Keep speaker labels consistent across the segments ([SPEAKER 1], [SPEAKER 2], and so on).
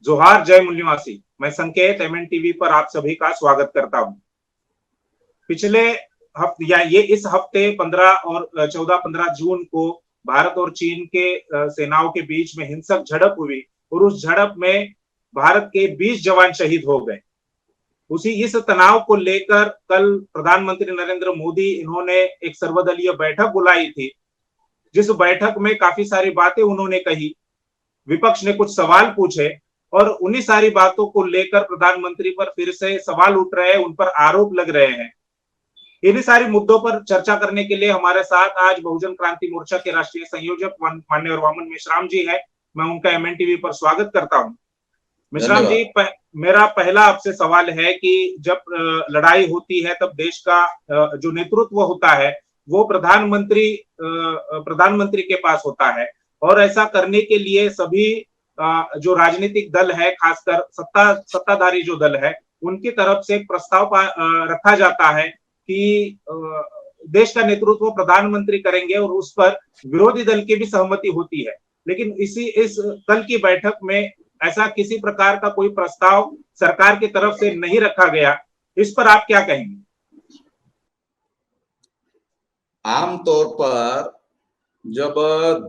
[SPEAKER 1] जोहार जय मूल्यवासी। मैं संकेत एमएनटीवी पर आप सभी का स्वागत करता हूं। पिछले हफ्ते या ये इस हफ्ते 15 और 14-15 जून को भारत और चीन के सेनाओं के बीच में हिंसक झड़प हुई और उस झड़प में भारत के 20 जवान शहीद हो गए। उसी इस तनाव को लेकर कल प्रधानमंत्री नरेंद्र मोदी इन्होंने एक सर्वदलीय बैठक बुलाई थी, जिस बैठक में काफी सारी बातें उन्होंने कही। विपक्ष ने कुछ सवाल पूछे और उन्हीं सारी बातों को लेकर प्रधानमंत्री पर फिर से सवाल उठ रहे हैं, उन पर आरोप लग रहे हैं। इन्हीं सारी मुद्दों पर चर्चा करने के लिए हमारे साथ आज बहुजन क्रांति मोर्चा के राष्ट्रीय संयोजक माननीय वामन मेश्राम जी है। मैं उनका एमएनटीवी पर स्वागत करता हूं। मेश्राम जी,
[SPEAKER 2] धन्यवाद।
[SPEAKER 1] मेरा पहला आपसे सवाल है कि जब लड़ाई होती है तब देश का जो नेतृत्व होता है वो प्रधानमंत्री के पास होता है, और ऐसा करने के लिए सभी जो राजनीतिक दल है, खासकर सत्ताधारी जो दल है, उनकी तरफ से एक प्रस्ताव रखा जाता है कि देश का नेतृत्व प्रधानमंत्री करेंगे और उस पर विरोधी दल की भी सहमति होती है। लेकिन इस कल की बैठक में ऐसा किसी प्रकार का कोई प्रस्ताव सरकार की तरफ से नहीं रखा गया। इस पर आप क्या कहेंगे?
[SPEAKER 2] आमतौर पर जब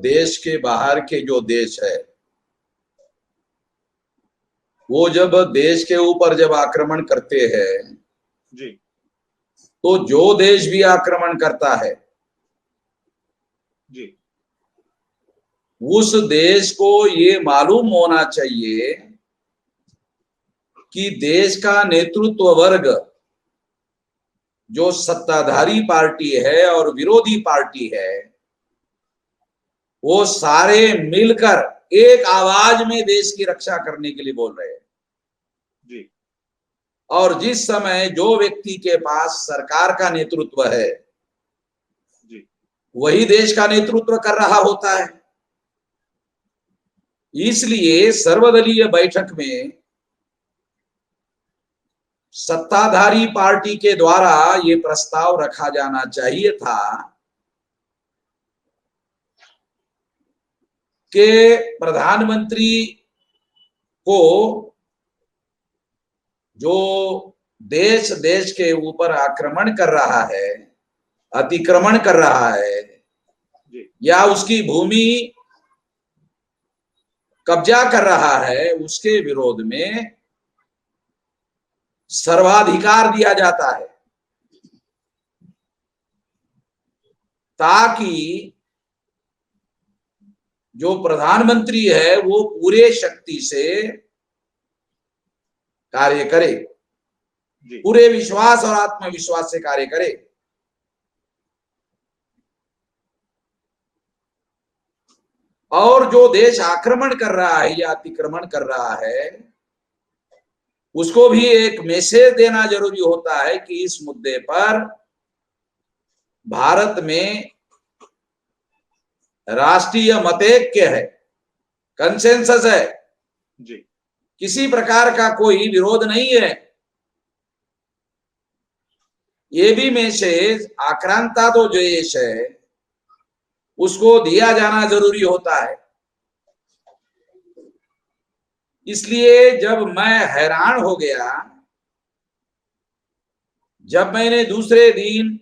[SPEAKER 2] देश के बाहर के जो देश है वो जब देश के ऊपर जब आक्रमण करते हैं
[SPEAKER 1] जी
[SPEAKER 2] तो जो देश भी आक्रमण करता है
[SPEAKER 1] जी
[SPEAKER 2] उस देश को ये मालूम होना चाहिए कि देश का नेतृत्व वर्ग जो सत्ताधारी पार्टी है और विरोधी पार्टी है वो सारे मिलकर एक आवाज में देश की रक्षा करने के लिए बोल रहे हैं।
[SPEAKER 1] जी
[SPEAKER 2] और जिस समय जो व्यक्ति के पास सरकार का नेतृत्व है
[SPEAKER 1] जी
[SPEAKER 2] वही देश का नेतृत्व कर रहा होता है। इसलिए सर्वदलीय बैठक में सत्ताधारी पार्टी के द्वारा ये प्रस्ताव रखा जाना चाहिए था कि प्रधानमंत्री को जो देश के ऊपर आक्रमण कर रहा है, अतिक्रमण कर रहा है या उसकी भूमि कब्जा कर रहा है, उसके विरोध में सर्वाधिकार दिया जाता है ताकि जो प्रधानमंत्री है वो पूरे शक्ति से कार्य करे, पूरे विश्वास और आत्मविश्वास से कार्य करे। और जो देश आक्रमण कर रहा है या अतिक्रमण कर रहा है उसको भी एक मैसेज देना जरूरी होता है कि इस मुद्दे पर भारत में राष्ट्रीय मतैक्य है, कंसेंसस है
[SPEAKER 1] जी
[SPEAKER 2] किसी प्रकार का कोई विरोध नहीं है। ये भी मैसेज आक्रांता जो देश है उसको दिया जाना जरूरी होता है। इसलिए जब मैं हैरान हो गया जब मैंने दूसरे दिन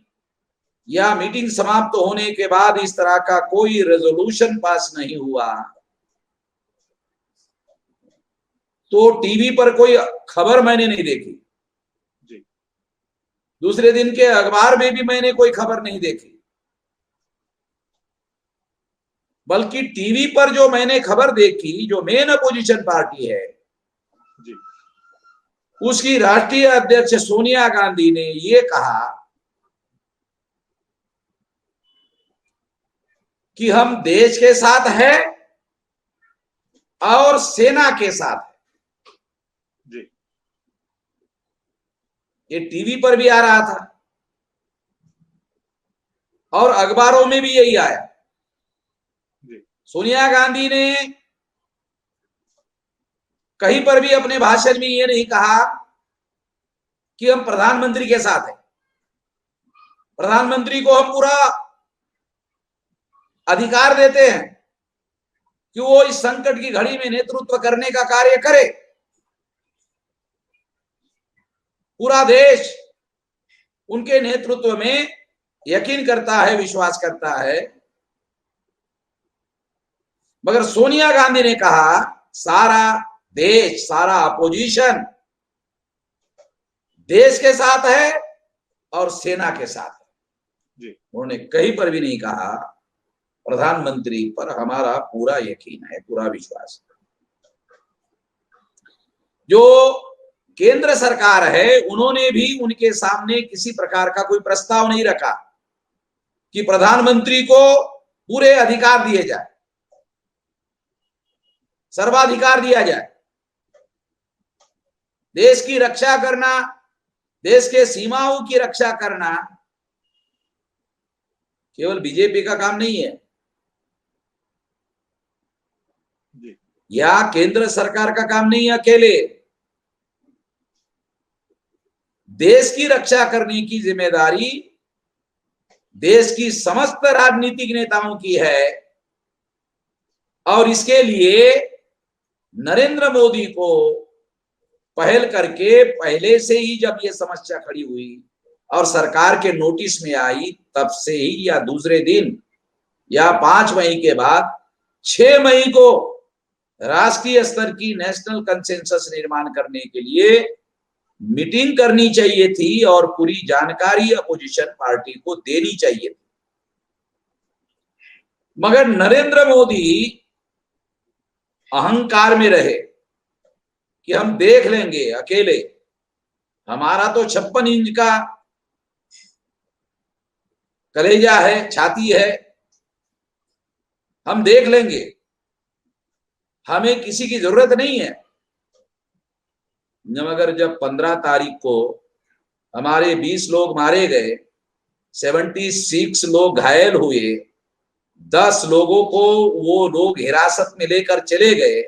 [SPEAKER 2] या मीटिंग समाप्त होने के बाद इस तरह का कोई रेजोल्यूशन पास नहीं हुआ तो टीवी पर कोई खबर मैंने नहीं देखी, दूसरे दिन के अखबार में भी मैंने कोई खबर नहीं देखी, बल्कि टीवी पर जो मैंने खबर देखी जो मेन अपोजिशन पार्टी है उसकी राष्ट्रीय अध्यक्ष सोनिया गांधी ने ये कहा कि हम देश के साथ हैं और सेना के साथ है। ये टीवी पर भी आ रहा था और अखबारों में भी यही आया। सोनिया गांधी ने कहीं पर भी अपने भाषण में ये नहीं कहा कि हम प्रधानमंत्री के साथ हैं, प्रधानमंत्री को हम पूरा अधिकार देते हैं कि वो इस संकट की घड़ी में नेतृत्व करने का कार्य करे। पूरा देश उनके नेतृत्व में यकीन करता है, विश्वास करता है। मगर सोनिया गांधी ने कहा सारा देश, सारा अपोजिशन देश के साथ है और सेना के साथ है। उन्होंने कहीं पर भी नहीं कहा प्रधानमंत्री पर हमारा पूरा यकीन है, पूरा विश्वास है। जो केंद्र सरकार है उन्होंने भी उनके सामने किसी प्रकार का कोई प्रस्ताव नहीं रखा कि प्रधानमंत्री को पूरे अधिकार दिए जाए, सर्वाधिकार दिया जाए। देश की रक्षा करना, देश के सीमाओं की रक्षा करना केवल बीजेपी का काम नहीं है या केंद्र सरकार का काम नहीं है अकेले। देश की रक्षा करने की जिम्मेदारी देश की समस्त राजनीतिक नेताओं की है और इसके लिए नरेंद्र मोदी को पहल करके पहले से ही जब ये समस्या खड़ी हुई और सरकार के नोटिस में आई तब से ही या दूसरे दिन या 5 मई के बाद 6 मई को राष्ट्रीय स्तर की नेशनल कंसेंसस निर्माण करने के लिए मीटिंग करनी चाहिए थी और पूरी जानकारी अपोजिशन पार्टी को देनी चाहिए थी। मगर नरेंद्र मोदी अहंकार में रहे कि हम देख लेंगे अकेले, हमारा तो 56 इंच का कलेजा है, छाती है, हम देख लेंगे, हमें किसी की जरूरत नहीं है। मगर जब 15 तारीख को हमारे 20 लोग मारे गए, 76 लोग घायल हुए, 10 लोगों को वो लोग हिरासत में लेकर चले गए,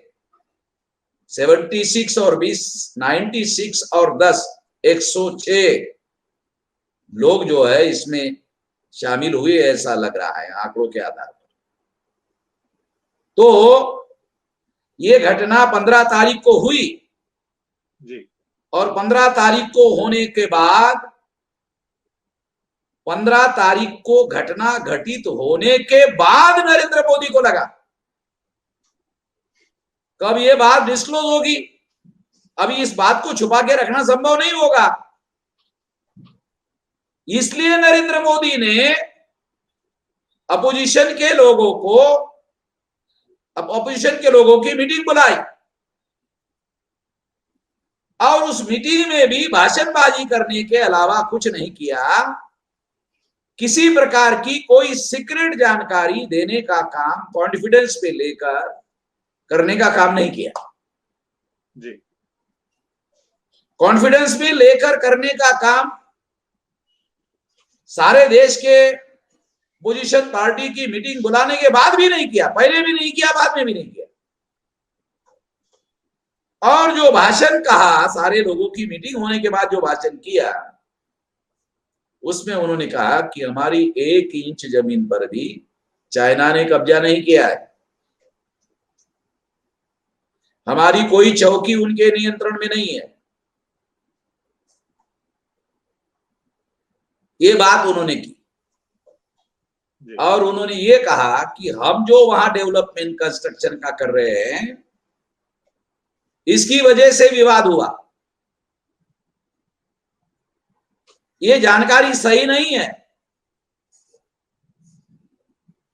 [SPEAKER 2] 76 और 20 96 और 10 106 लोग जो है इसमें शामिल हुए, ऐसा लग रहा है आंकड़ों के आधार पर। तो ये घटना 15 तारीख को हुई
[SPEAKER 1] जी।
[SPEAKER 2] और 15 तारीख को होने के बाद 15 तारीख को घटना घटित होने के बाद नरेंद्र मोदी को लगा कब ये बात डिस्क्लोज होगी। अभी इस बात को छुपा के रखना संभव नहीं होगा, इसलिए नरेंद्र मोदी ने अपोजिशन के लोगों की मीटिंग बुलाई और उस मीटिंग में भी भाषणबाजी करने के अलावा कुछ नहीं किया। किसी प्रकार की कोई सीक्रेट जानकारी देने का काम कॉन्फिडेंस पे लेकर करने का काम नहीं किया
[SPEAKER 1] जी।
[SPEAKER 2] कॉन्फिडेंस पे लेकर करने का काम सारे देश के पोजीशन पार्टी की मीटिंग बुलाने के बाद भी नहीं किया, पहले भी नहीं किया, बाद में भी नहीं किया। और जो भाषण कहा, सारे लोगों की मीटिंग होने के बाद जो भाषण किया, उसमें उन्होंने कहा कि हमारी 1 इंच जमीन पर भी चाइना ने कब्जा नहीं किया है, हमारी कोई चौकी उनके नियंत्रण में नहीं है। ये बात उन्होंने की और उन्होंने ये कहा कि हम जो वहां डेवलपमेंट कंस्ट्रक्शन का कर रहे हैं, इसकी वजह से विवाद हुआ। ये जानकारी सही नहीं है।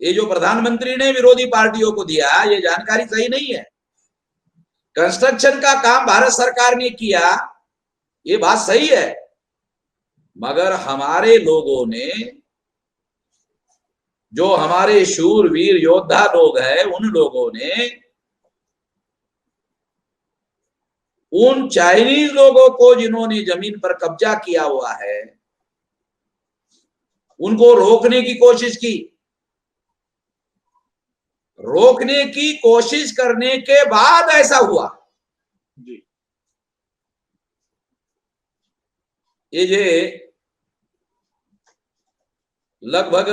[SPEAKER 2] ये जो प्रधानमंत्री ने विरोधी पार्टियों को दिया, ये जानकारी सही नहीं है। कंस्ट्रक्शन का काम भारत सरकार ने किया, ये बात सही है, मगर हमारे लोगों ने, जो हमारे शूरवीर योद्धा लोग हैं, उन लोगों ने उन चाइनीज लोगों को जिन्होंने जमीन पर कब्जा किया हुआ है, उनको रोकने की कोशिश की। रोकने की कोशिश करने के बाद ऐसा हुआ।
[SPEAKER 1] जी।
[SPEAKER 2] ये जे लगभग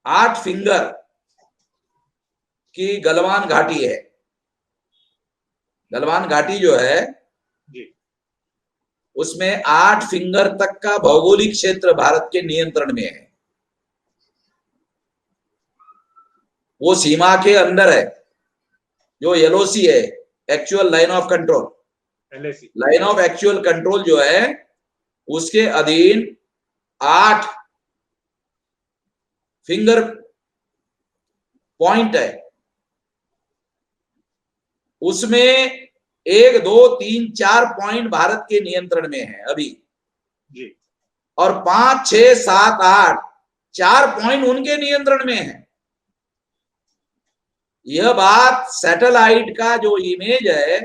[SPEAKER 2] 8 फिंगर कि गलवान घाटी है। गलवान घाटी जो है
[SPEAKER 1] जी
[SPEAKER 2] उसमें 8 फिंगर तक का भौगोलिक क्षेत्र भारत के नियंत्रण में है। वो सीमा के अंदर है। जो एलओसी है, actual line of control,
[SPEAKER 1] LAC
[SPEAKER 2] line of actual control जो है उसके अधीन 8 फिंगर पॉइंट है। उसमें 1 2 3 4 पॉइंट भारत के नियंत्रण में है अभी
[SPEAKER 1] जी
[SPEAKER 2] और 5 6 7 8 4 पॉइंट उनके नियंत्रण में है। यह बात सैटेलाइट का जो इमेज है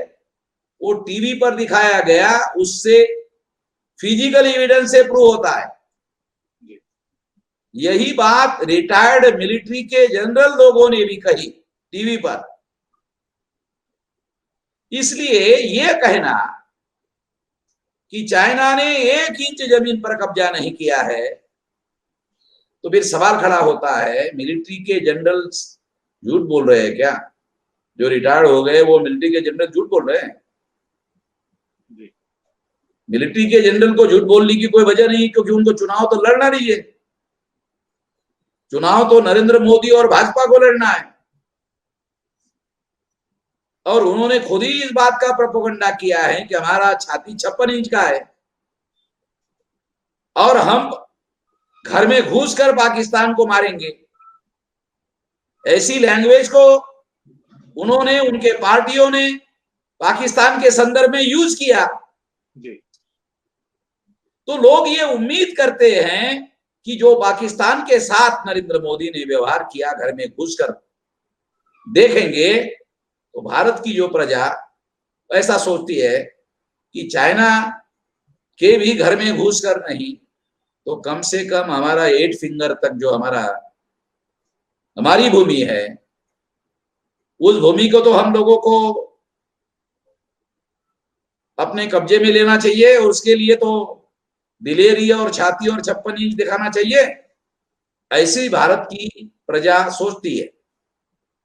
[SPEAKER 2] वो टीवी पर दिखाया गया, उससे फिजिकल एविडेंस से प्रूव होता है। यही बात रिटायर्ड मिलिट्री के जनरल लोगों ने भी कही टीवी पर। इसलिए यह कहना कि चाइना ने 1 इंच जमीन पर कब्जा नहीं किया है, तो फिर सवाल खड़ा होता है, मिलिट्री के जनरल झूठ बोल रहे हैं क्या? जो रिटायर्ड हो गए वो मिलिट्री के जनरल झूठ बोल रहे हैं? मिलिट्री के जनरल को झूठ बोलने की कोई वजह नहीं, क्योंकि उनको चुनाव तो लड़ना नहीं है। चुनाव तो नरेंद्र मोदी और भाजपा को लड़ना है, और उन्होंने खुद ही इस बात का प्रोपेगेंडा किया है कि हमारा छाती 56 इंच का है और हम घर में घुसकर पाकिस्तान को मारेंगे। ऐसी लैंग्वेज को उन्होंने, उनके पार्टियों ने पाकिस्तान के संदर्भ में यूज किया।
[SPEAKER 1] जी
[SPEAKER 2] तो लोग ये उम्मीद करते हैं कि जो पाकिस्तान के साथ नरेंद्र मोदी ने व्यवहार किया, घर में घुसकर देखेंगे, तो भारत की जो प्रजा ऐसा सोचती है कि चाइना के भी घर में घुसकर नहीं तो कम से कम हमारा 8 फिंगर तक जो हमारी भूमि है, उस भूमि को तो हम लोगों को अपने कब्जे में लेना चाहिए, और उसके लिए तो दिलेरी और छाती और 56 इंच दिखाना चाहिए। ऐसी भारत की प्रजा सोचती है,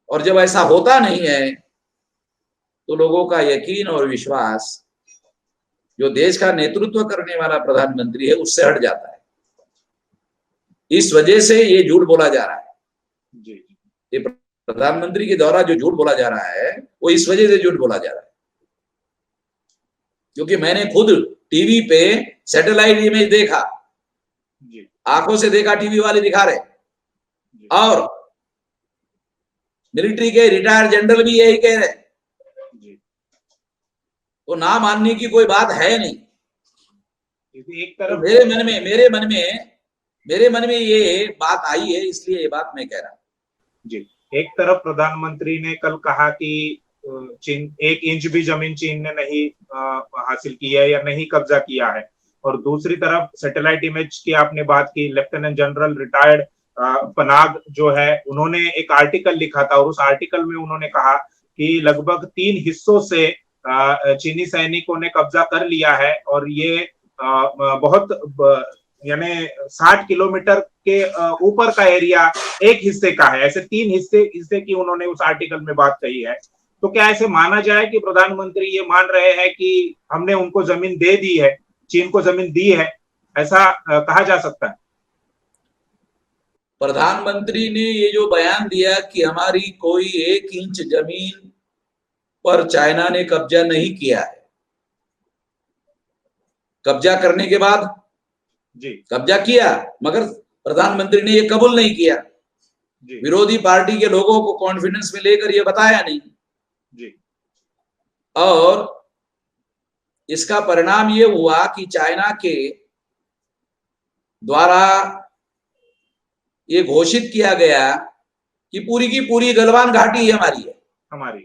[SPEAKER 2] और जब ऐसा होता नहीं है तो लोगों का यकीन और विश्वास जो देश का नेतृत्व करने वाला प्रधानमंत्री है उससे हट जाता है। इस वजह से ये झूठ बोला जा रहा है।
[SPEAKER 1] जी
[SPEAKER 2] ये प्रधानमंत्री के द्वारा जो झूठ बोला जा रहा है वो इस वजह से झूठ बोला जा रहा है क्योंकि मैंने खुद टीवी पे सैटेलाइट इमेज देखा, आंखों से देखा, टीवी वाले दिखा रहे, और मिलिट्री के रिटायर्ड जनरल भी यही कह रहे। तो ना मानने की कोई बात है नहीं।
[SPEAKER 1] एक तरफ
[SPEAKER 2] तो मेरे मन में ये बात आई है, इसलिए ये बात मैं कह रहा हूं।
[SPEAKER 1] जी, एक तरफ प्रधानमंत्री ने कल कहा कि चीन 1 इंच भी जमीन चीन ने नहीं हासिल की है या नहीं कब्जा किया है, और दूसरी तरफ सैटेलाइट इमेज की आपने बात की, लेफ्टिनेंट जनरल रिटायर्ड पनाग जो है उन्होंने एक आर्टिकल लिखा था, और उस आर्टिकल में उन्होंने कहा कि लगभग 3 हिस्सों से चीनी सैनिकों ने कब्जा कर लिया है, और ये बहुत यानी 60 किलोमीटर के ऊपर का एरिया एक हिस्से का है। ऐसे 3 हिस्से की उन्होंने उस आर्टिकल में बात कही है। तो क्या ऐसे माना जाए कि प्रधानमंत्री ये मान रहे हैं कि हमने उनको जमीन दे दी है, चीन को जमीन दी है, ऐसा कहा जा सकता है?
[SPEAKER 2] प्रधानमंत्री ने ये जो बयान दिया कि हमारी कोई 1 इंच जमीन पर चाइना ने कब्जा नहीं किया है, कब्जा करने के बाद
[SPEAKER 1] जी
[SPEAKER 2] कब्जा किया, मगर प्रधानमंत्री ने ये कबूल नहीं किया। विरोधी पार्टी के लोगों को कॉन्फिडेंस में लेकर ये बताया नहीं
[SPEAKER 1] जी,
[SPEAKER 2] और इसका परिणाम ये हुआ कि चाइना के द्वारा ये घोषित किया गया कि पूरी की पूरी गलवान घाटी हमारी है।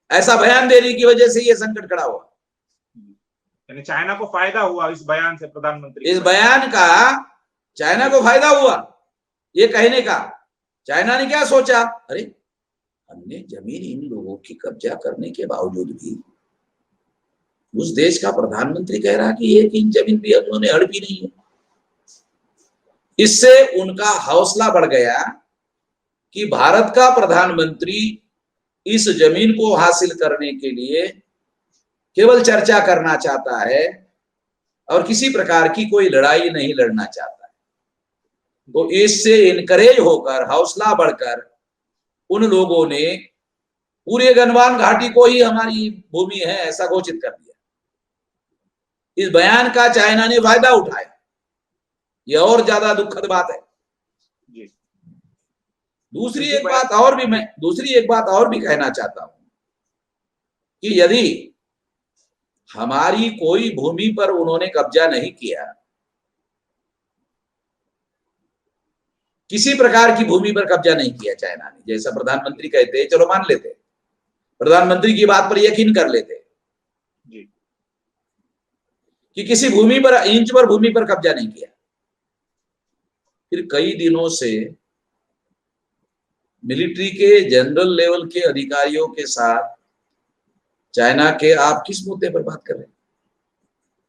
[SPEAKER 2] ऐसा बयान देने की वजह से ये संकट खड़ा हुआ।
[SPEAKER 1] यानी चाइना को फायदा हुआ इस बयान से, प्रधानमंत्री
[SPEAKER 2] इस बयान का चाइना को फायदा हुआ ये कहने का। चाइना ने क्या सोचा, अरे हमने जमीन इन लोगों की कब्जा करने के बावजूद भी उस देश का प्रधानमंत्री कह रहा कि 1 इंच जमीन भी हम लोगों ने हड़पी नहीं है। इससे उनका हौसला बढ़ गया कि भारत का प्रधानमंत्री इस जमीन को हासिल करने के लिए केवल चर्चा करना चाहता है और किसी प्रकार की कोई लड़ाई नहीं लड़ना चाहता है। तो इससे इनकरेज होकर, हौसला बढ़कर उन लोगों ने पूरे गलवान घाटी को ही हमारी भूमि है ऐसा घोषित कर दिया। इस बयान का चाइना ने फायदा उठाया। यह और ज्यादा दुखद बात है। दूसरी एक बात और भी कहना चाहता हूं कि यदि हमारी कोई भूमि पर उन्होंने कब्जा नहीं किया, किसी प्रकार की भूमि पर कब्जा नहीं किया चाइना ने, जैसा प्रधानमंत्री कहते हैं, चलो मान लेते, प्रधानमंत्री की बात पर यकीन कर लेते कि किसी भूमि पर, इंच पर भूमि पर कब्जा नहीं किया। फिर कई दिनों से मिलिट्री के जनरल लेवल के अधिकारियों के साथ चाइना के आप किस मुद्दे पर बात कर रहे हैं?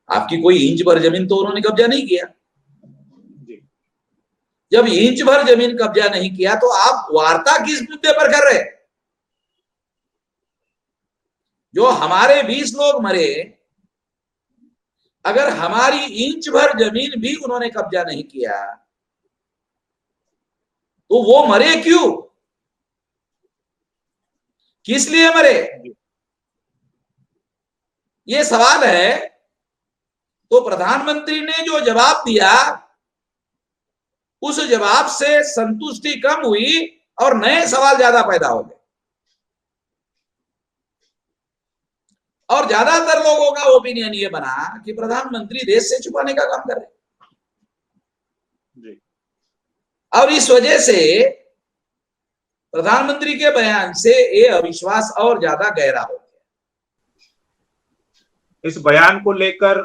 [SPEAKER 2] आपकी कोई इंच भर जमीन तो उन्होंने कब्जा नहीं किया। जब इंच भर जमीन कब्जा नहीं किया तो आप वार्ता किस मुद्दे पर कर रहे हैं? जो हमारे 20 लोग मरे, अगर हमारी इंच भर जमीन भी उन्होंने कब्जा नहीं किया तो वो मरे क्यों? किस लिए मरे? ये सवाल है। तो प्रधानमंत्री ने जो जवाब दिया उस जवाब से संतुष्टि कम हुई और नए सवाल ज्यादा पैदा हो गए। और ज्यादातर लोगों का ओपिनियन ये बना कि प्रधानमंत्री देश से छुपाने का काम कर रहे। अब इस वजह से प्रधानमंत्री के बयान से ये अविश्वास और ज्यादा गहरा हो गया।
[SPEAKER 1] इस बयान को लेकर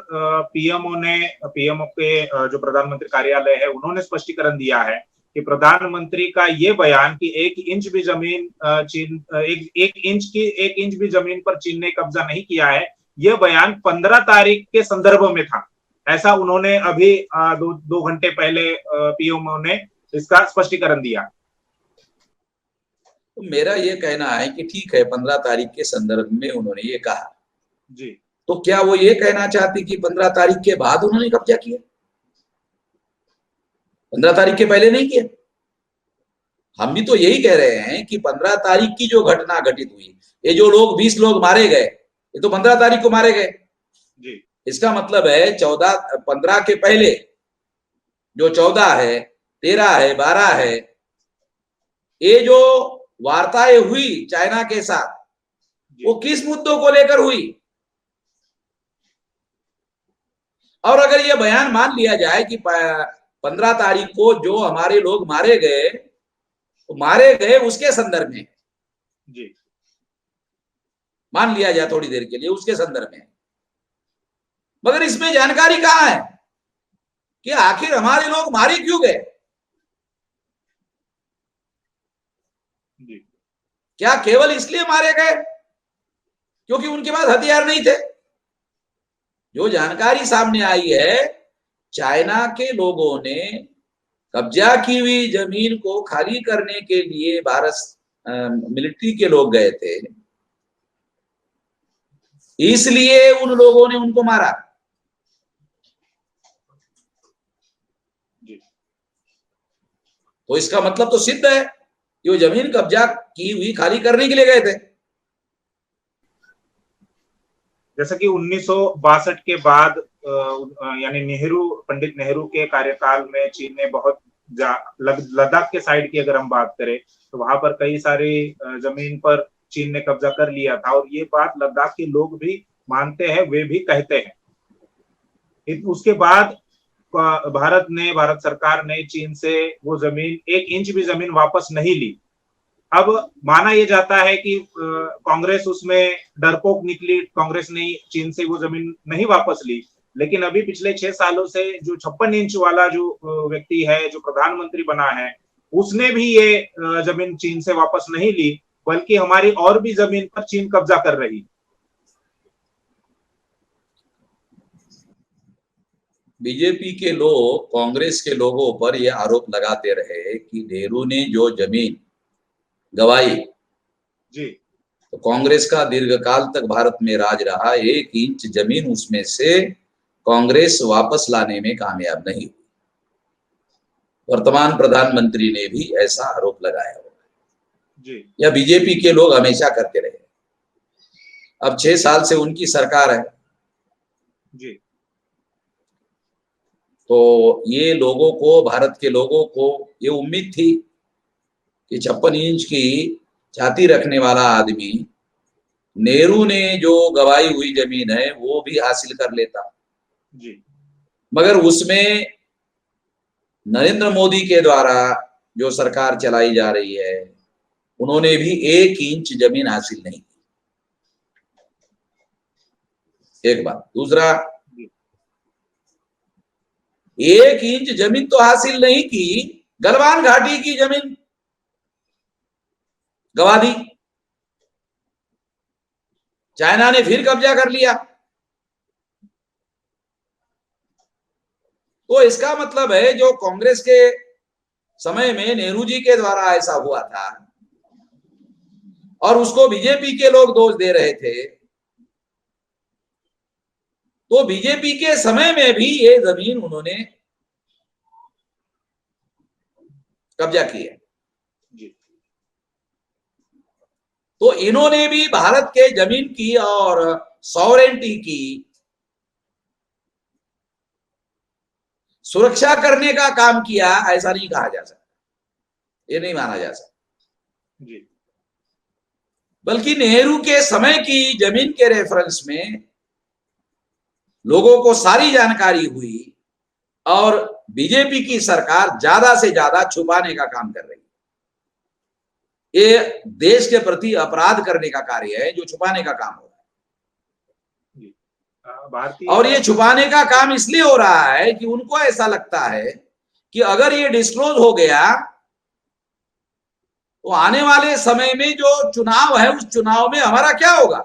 [SPEAKER 1] पीएमओ के जो प्रधानमंत्री कार्यालय है उन्होंने स्पष्टीकरण दिया है कि प्रधानमंत्री का ये बयान कि एक इंच भी जमीन एक इंच भी जमीन पर चीन ने कब्जा नहीं किया है, यह बयान 15 तारीख के संदर्भ में था। ऐसा उन्होंने अभी 2 घंटे पहले पीएमओ ने इसका स्पष्टीकरण दिया।
[SPEAKER 2] तो मेरा ये कहना है कि ठीक है, 15 तारीख के संदर्भ में उन्होंने ये कहा
[SPEAKER 1] जी,
[SPEAKER 2] तो क्या वो ये कहना चाहती कि 15 तारीख के बाद उन्होंने कब्जा किया? 15 तारीख के पहले नहीं किया? हम भी तो यही कह रहे हैं कि 15 तारीख की जो घटना घटित हुई, ये जो लोग 20 लोग मारे गए, ये तो 15 तारीख को मारे गए जी। इसका मतलब है 15 के पहले जो 14 है, 13 है, 12 है, ये जो वार्ताएं हुई चाइना के साथ वो किस मुद्दों को लेकर हुई? और अगर ये बयान मान लिया जाए कि 15 तारीख को जो हमारे लोग मारे गए, तो मारे गए उसके संदर्भ में जी, मान लिया जाए थोड़ी देर के लिए उसके संदर्भ में, मगर इसमें जानकारी कहां है कि आखिर हमारे लोग मारे क्यों गए? क्या केवल इसलिए मारे गए क्योंकि उनके पास हथियार नहीं थे? जो जानकारी सामने आई है, चाइना के लोगों ने कब्जा की हुई जमीन को खाली करने के लिए भारत मिलिट्री के लोग गए थे, इसलिए उन लोगों ने उनको मारा। तो इसका मतलब तो सिद्ध है कि वो जमीन कब्जा की हुई खाली करने के लिए गए थे।
[SPEAKER 1] जैसा कि 1962 के बाद यानी पंडित नेहरू के कार्यकाल में चीन ने बहुत लद्दाख के साइड की अगर हम बात करें तो वहां पर कई सारी जमीन पर चीन ने कब्जा कर लिया था, और ये बात लद्दाख के लोग भी मानते हैं, वे भी कहते हैं। उसके बाद भारत सरकार ने चीन से वो जमीन, 1 इंच भी जमीन वापस नहीं ली। अब माना यह जाता है कि कांग्रेस उसमें डरपोक निकली, कांग्रेस ने चीन से वो जमीन नहीं वापस ली, लेकिन अभी पिछले 6 सालों से जो 56 इंच वाला जो व्यक्ति है, जो प्रधानमंत्री बना है, उसने भी ये जमीन चीन से वापस नहीं ली, बल्कि हमारी और भी जमीन पर चीन कब्जा कर रही।
[SPEAKER 2] बीजेपी के लोग कांग्रेस के लोगों पर यह आरोप लगाते रहे कि नेहरू ने जो जमीन गवाई,
[SPEAKER 1] जी
[SPEAKER 2] तो कांग्रेस का दीर्घकाल तक भारत में राज रहा, 1 इंच जमीन उसमें से कांग्रेस वापस लाने में कामयाब नहीं हुई। वर्तमान प्रधानमंत्री ने भी ऐसा आरोप लगाया
[SPEAKER 1] जी
[SPEAKER 2] या बीजेपी के लोग हमेशा करते रहे। अब 6 साल से उनकी सरकार है,
[SPEAKER 1] जी
[SPEAKER 2] तो ये लोगों को, भारत के लोगों को ये उम्मीद थी कि 56 इंच की छाती रखने वाला आदमी नेहरू ने जो गवाई हुई जमीन है वो भी हासिल कर लेता,
[SPEAKER 1] जी
[SPEAKER 2] मगर उसमें नरेंद्र मोदी के द्वारा जो सरकार चलाई जा रही है उन्होंने भी 1 इंच जमीन हासिल नहीं की। एक बात। दूसरा,
[SPEAKER 1] जी
[SPEAKER 2] 1 इंच जमीन तो हासिल नहीं की, गलवान घाटी की जमीन गवा दी, चाइना ने फिर कब्जा कर लिया। तो इसका मतलब है जो कांग्रेस के समय में नेहरू जी के द्वारा ऐसा हुआ था और उसको बीजेपी के लोग दोष दे रहे थे, तो बीजेपी के समय में भी ये जमीन उन्होंने कब्जा की है।
[SPEAKER 1] जी
[SPEAKER 2] तो इन्होंने भी भारत के जमीन की और सॉवरेंटी की सुरक्षा करने का काम किया, ऐसा नहीं कहा जा सकता, ये नहीं माना जा सकता।
[SPEAKER 1] जी
[SPEAKER 2] बल्कि नेहरू के समय की जमीन के रेफरेंस में लोगों को सारी जानकारी हुई और बीजेपी की सरकार ज्यादा से ज्यादा छुपाने का काम कर रही है। ये देश के प्रति अपराध करने का कार्य है जो छुपाने का काम हो रहा है।
[SPEAKER 1] भारतीय
[SPEAKER 2] और ये छुपाने का काम इसलिए हो रहा है कि उनको ऐसा लगता है कि अगर ये डिस्क्लोज हो गया तो आने वाले समय में जो चुनाव है उस चुनाव में हमारा क्या होगा,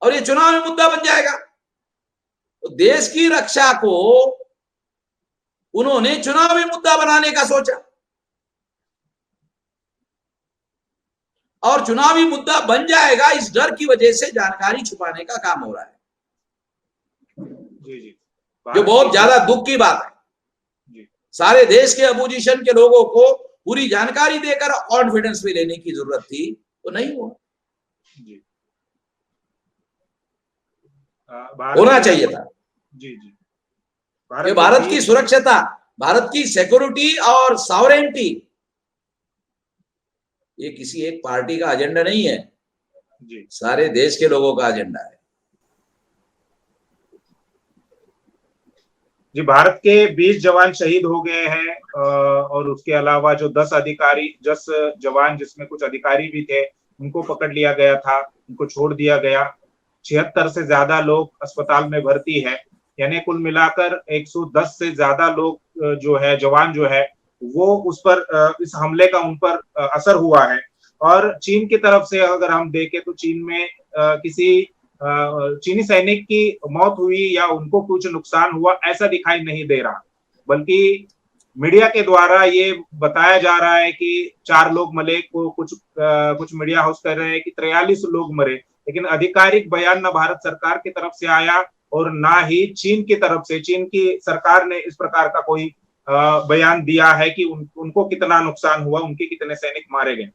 [SPEAKER 2] और ये चुनाव में मुद्दा बन जाएगा। तो देश की रक्षा को उन्होंने चुनावी मुद्दा बनाने का सोचा और चुनावी मुद्दा बन जाएगा, इस डर की वजह से जानकारी छुपाने का काम हो रहा है।
[SPEAKER 1] जी जी
[SPEAKER 2] जो बहुत ज्यादा दुख की बात है।
[SPEAKER 1] जी
[SPEAKER 2] सारे देश के अपोजिशन के लोगों को पूरी जानकारी देकर कॉन्फिडेंस भी लेने की जरूरत थी, तो नहीं हुआ।
[SPEAKER 1] जी
[SPEAKER 2] होना चाहिए था
[SPEAKER 1] जी जी
[SPEAKER 2] कि भारत की सुरक्षता, भारत की सिक्योरिटी और सॉवरेंटी ये किसी एक पार्टी का एजेंडा नहीं है,
[SPEAKER 1] जी
[SPEAKER 2] सारे देश के लोगों का एजेंडा है।
[SPEAKER 1] जी भारत के 20 जवान शहीद हो गए हैं और उसके अलावा जो 10 जवान जिसमें कुछ अधिकारी भी थे उनको पकड़ लिया गया था, उनको छोड़ दिया गया। 76 से ज्यादा लोग अस्पताल में भर्ती है, यानी कुल मिलाकर 110 से ज्यादा लोग जो है जवान जो है वो उस पर इस हमले का उन पर असर हुआ है। और चीन की तरफ से अगर हम देखें तो चीन में किसी चीनी सैनिक की मौत हुई या उनको कुछ नुकसान हुआ ऐसा दिखाई नहीं दे रहा, बल्कि मीडिया के द्वारा ये बताया जा रहा है कि 4 लोग मरे, को कुछ मीडिया हाउस कह रहे हैं कि 43 लोग मरे, लेकिन आधिकारिक बयान ना भारत सरकार की तरफ से आया और ना ही चीन की तरफ से, चीन की सरकार ने इस प्रकार का कोई बयान दिया है कि उनको कितना नुकसान हुआ, उनके कितने सैनिक मारे गए।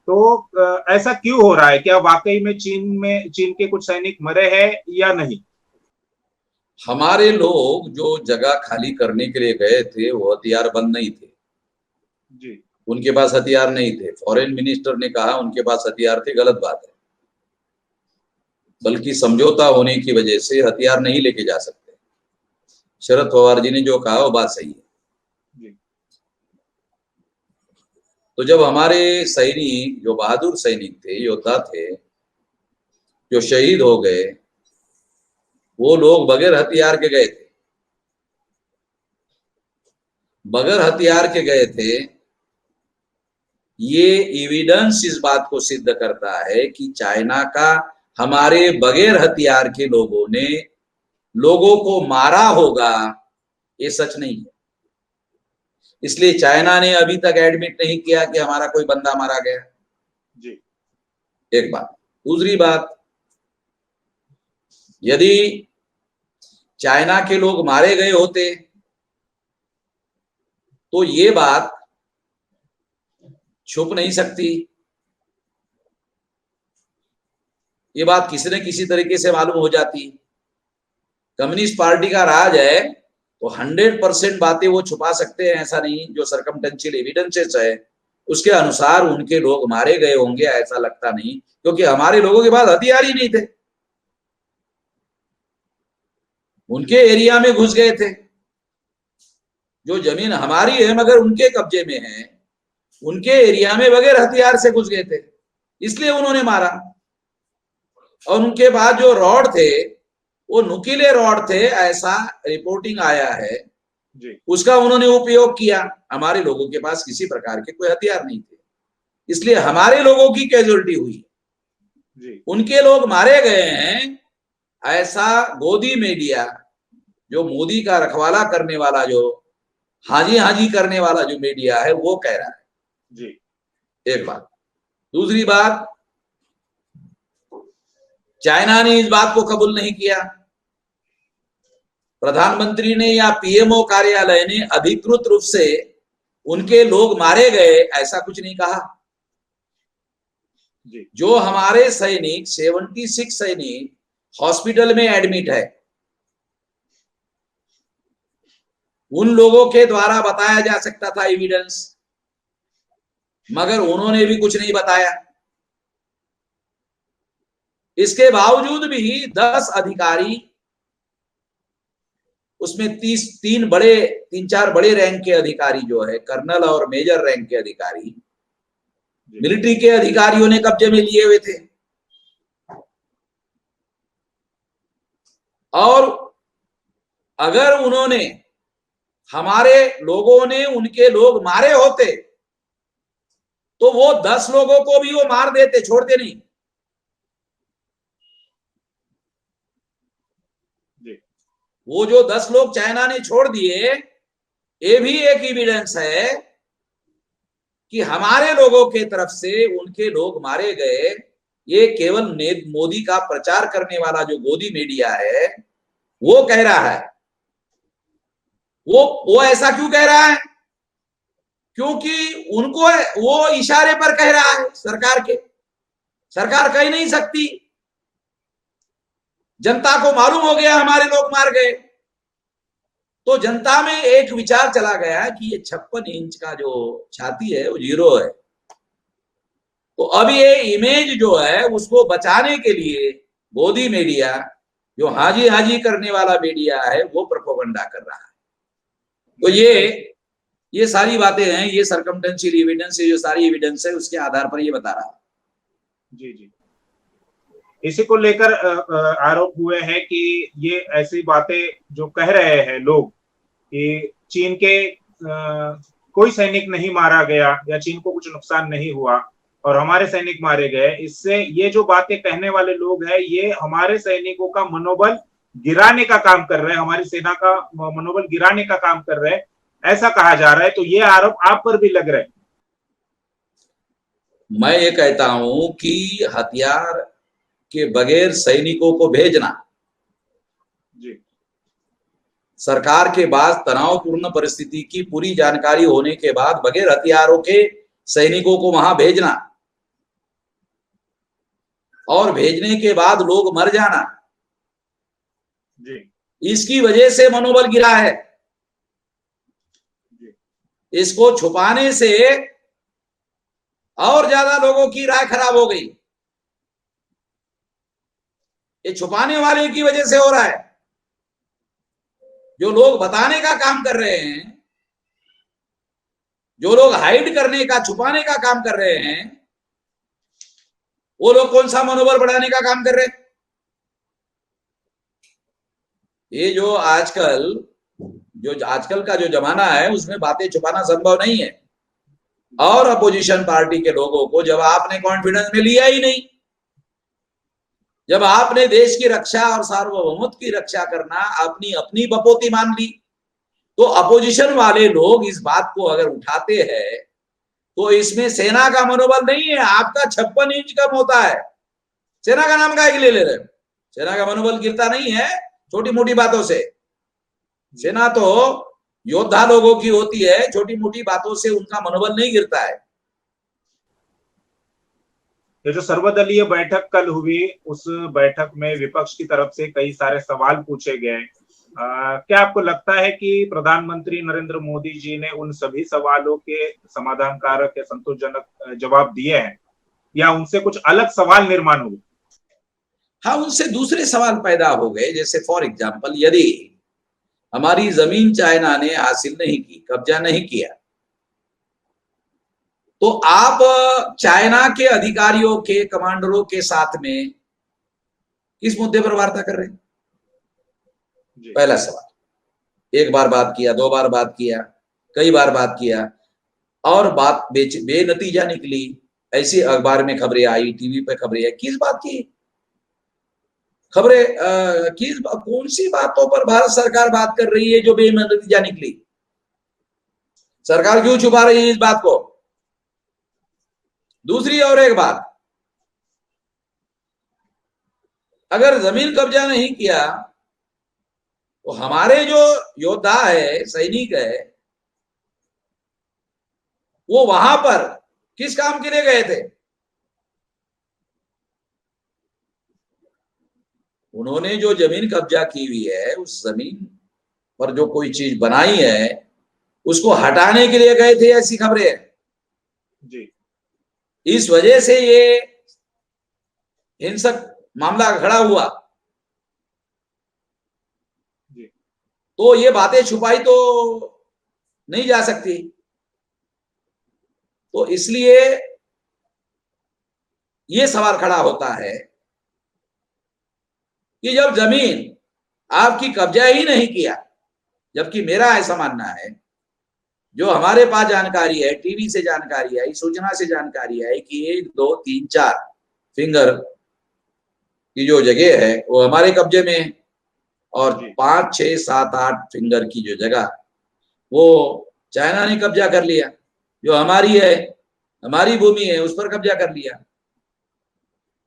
[SPEAKER 1] तो ऐसा क्यों हो रहा है? क्या वाकई में चीन के कुछ सैनिक मरे हैं या नहीं?
[SPEAKER 2] हमारे लोग जो जगह खाली करने के लिए गए थे वो हथियारबंद नहीं थे
[SPEAKER 1] जी
[SPEAKER 2] उनके पास हथियार नहीं थे। फॉरेन मिनिस्टर ने कहा उनके पास हथियार थे, गलत बात है, बल्कि समझौता होने की वजह से हथियार नहीं लेके जा सकते। शरद पवार जी ने जो कहा वो बात सही है।
[SPEAKER 1] जी
[SPEAKER 2] तो जब हमारे सैनिक, जो बहादुर सैनिक थे, योद्धा थे, जो शहीद हो गए, वो लोग बगैर हथियार के गए थे, बगैर हथियार के गए थे। ये एविडेंस इस बात को सिद्ध करता है कि चाइना का हमारे बगैर हथियार के लोगों ने लोगों को मारा होगा, ये सच नहीं है। इसलिए चाइना ने अभी तक एडमिट नहीं किया कि हमारा कोई बंदा मारा गया।
[SPEAKER 1] जी।
[SPEAKER 2] एक बात। दूसरी बात, यदि चाइना के लोग मारे गए होते तो ये बात छुप नहीं सकती। ये बात किसी न किसी तरीके से मालूम हो जाती। कम्युनिस्ट पार्टी का राज है तो 100% बातें वो छुपा सकते हैं, ऐसा नहीं। जो सर्कमटेंशियल एविडेंसेस है उसके अनुसार उनके लोग मारे गए होंगे, ऐसा लगता नहीं, क्योंकि हमारे लोगों के पास हथियार ही नहीं थे। उनके एरिया में घुस गए थे। जो जमीन हमारी है मगर उनके कब्जे में है, उनके एरिया में बगैर हथियार से घुस गए थे, इसलिए उन्होंने मारा। और उनके बाद जो रॉड थे वो नुकीले रॉड थे, ऐसा रिपोर्टिंग आया है
[SPEAKER 1] जी।
[SPEAKER 2] उसका उन्होंने उपयोग किया। हमारे लोगों के पास किसी प्रकार के कोई हथियार नहीं थे, इसलिए हमारे लोगों की कैजुअलिटी हुई।
[SPEAKER 1] जी।
[SPEAKER 2] उनके लोग मारे गए हैं, ऐसा गोदी मीडिया, जो मोदी का रखवाला करने वाला, जो हाजी हाजी करने वाला जो मीडिया है, वो कह रहा है।
[SPEAKER 1] जी।
[SPEAKER 2] एक बात। दूसरी बात, चाइना ने इस बात को कबूल नहीं किया। प्रधानमंत्री ने या पीएमओ कार्यालय ने अधिकृत रूप से उनके लोग मारे गए ऐसा कुछ नहीं कहा।
[SPEAKER 1] जी।
[SPEAKER 2] जो हमारे सैनिक 76 सैनिक हॉस्पिटल में एडमिट है, उन लोगों के द्वारा बताया जा सकता था एविडेंस, मगर उन्होंने भी कुछ नहीं बताया। इसके बावजूद भी 10 अधिकारी, उसमें 3-4 बड़े रैंक के अधिकारी जो है, कर्नल और मेजर रैंक के अधिकारी, मिलिट्री के अधिकारियों ने कब्जे में लिए हुए थे। और अगर उन्होंने, हमारे लोगों ने उनके लोग मारे होते तो वो 10 लोगों को भी वो मार देते, छोड़ते नहीं। वो जो 10 लोग चाइना ने छोड़ दिए, ये भी एक एविडेंस है कि हमारे लोगों के तरफ से उनके लोग मारे गए। ये केवल मोदी का प्रचार करने वाला जो गोदी मीडिया है वो कह रहा है। वो ऐसा क्यों कह रहा है? क्योंकि उनको वो इशारे पर कह रहा है। सरकार कह नहीं सकती। जनता को मालूम हो गया हमारे लोग मार गए, तो जनता में एक विचार चला गया कि ये 56 इंच का जो छाती है वो 0 है। तो अब ये इमेज जो है उसको बचाने के लिए गोदी मीडिया, जो हाजी हाजी करने वाला मीडिया है, वो प्रोपेगेंडा कर रहा है। तो ये सारी बातें हैं, ये सर्कमटेंशियल एविडेंस, ये जो सारी एविडेंस है उसके आधार पर ये बता रहा है।
[SPEAKER 1] जी। जी। इसी को लेकर आरोप हुए हैं कि ये ऐसी बातें जो कह रहे हैं लोग कि चीन के कोई सैनिक नहीं मारा गया या चीन को कुछ नुकसान नहीं हुआ और हमारे सैनिक मारे गए, इससे ये जो बातें कहने वाले लोग हैं ये हमारे सैनिकों का मनोबल गिराने का काम कर रहे हैं, हमारी सेना का मनोबल गिराने का काम कर रहे हैं, ऐसा कहा जा रहा है। तो ये आरोप आप पर भी लग रहे हैं।
[SPEAKER 2] मैं ये कहता हूं कि हथियार के बगैर सैनिकों को भेजना,
[SPEAKER 1] जी।
[SPEAKER 2] सरकार के पास तनावपूर्ण परिस्थिति की पूरी जानकारी होने के बाद बगैर हथियारों के सैनिकों को वहां भेजना और भेजने के बाद लोग मर जाना,
[SPEAKER 1] जी।
[SPEAKER 2] इसकी वजह से मनोबल गिरा है।
[SPEAKER 1] जी।
[SPEAKER 2] इसको छुपाने से और ज्यादा लोगों की राय खराब हो गई। ये छुपाने वाले की वजह से हो रहा है। जो लोग बताने का काम कर रहे हैं, जो लोग हाइड करने का, छुपाने का काम कर रहे हैं, वो लोग कौन सा मनोबल बढ़ाने का काम कर रहे हैं? ये जो आजकल का जो जमाना है उसमें बातें छुपाना संभव नहीं है। और अपोजिशन पार्टी के लोगों को जब आपने कॉन्फिडेंस में लिया ही नहीं, जब आपने देश की रक्षा और सार्वभौमत्व की रक्षा करना अपनी अपनी बपोती मान ली, तो अपोजिशन वाले लोग इस बात को अगर उठाते हैं तो इसमें सेना का मनोबल नहीं है, आपका 56 इंच कम होता है। सेना का नाम काहे के लिए ले रहे हो? सेना का मनोबल गिरता नहीं है छोटी मोटी बातों से। सेना तो योद्धा लोगों की होती है, छोटी मोटी बातों से उनका मनोबल नहीं गिरता है।
[SPEAKER 1] ये जो सर्वदलीय बैठक कल हुई, उस बैठक में विपक्ष की तरफ से कई सारे सवाल पूछे गए। क्या आपको लगता है कि प्रधानमंत्री नरेंद्र मोदी जी ने उन सभी सवालों के समाधानकारक या संतोषजनक जवाब दिए हैं, या उनसे कुछ अलग सवाल निर्माण हुए?
[SPEAKER 2] हाँ, उनसे दूसरे सवाल पैदा हो गए। जैसे फॉर एग्जाम्पल, यदि हमारी जमीन चाइना ने हासिल नहीं की, कब्जा नहीं किया, तो आप चाइना के अधिकारियों के, कमांडरों के साथ में किस मुद्दे पर वार्ता कर रहे हैं? पहला सवाल। एक बार बात किया, 2 बार बात किया, कई बार बात किया, और बात बेनतीजा निकली। ऐसी अखबार में खबरें आई, टीवी पे खबरें आई। किस बात की खबरें? कौन सी बातों पर भारत सरकार बात कर रही है जो बेनतीजा निकली? सरकार क्यों छुपा रही है इस बात को? दूसरी और एक बात, अगर जमीन कब्जा नहीं किया तो हमारे जो योद्धा है, सैनिक है, वो वहां पर किस काम के लिए गए थे? उन्होंने जो जमीन कब्जा की हुई है, उस जमीन पर जो कोई चीज बनाई है उसको हटाने के लिए गए थे, ऐसी खबरें हैं
[SPEAKER 1] जी।
[SPEAKER 2] इस वजह से ये हिंसक मामला खड़ा हुआ।
[SPEAKER 1] जी।
[SPEAKER 2] तो ये बातें छुपाई तो नहीं जा सकती। तो इसलिए ये सवाल खड़ा होता है कि जब जमीन आपकी कब्जा ही नहीं किया, जबकि मेरा ऐसा मानना है, जो हमारे पास जानकारी है, टीवी से जानकारी आई, सूचना से जानकारी आई कि 1 2 3 4 फिंगर की जो जगह है वो हमारे कब्जे में है, और 5 6 7 8 फिंगर की जो जगह वो चाइना ने कब्जा कर लिया। जो हमारी है, हमारी भूमि है, उस पर कब्जा कर लिया।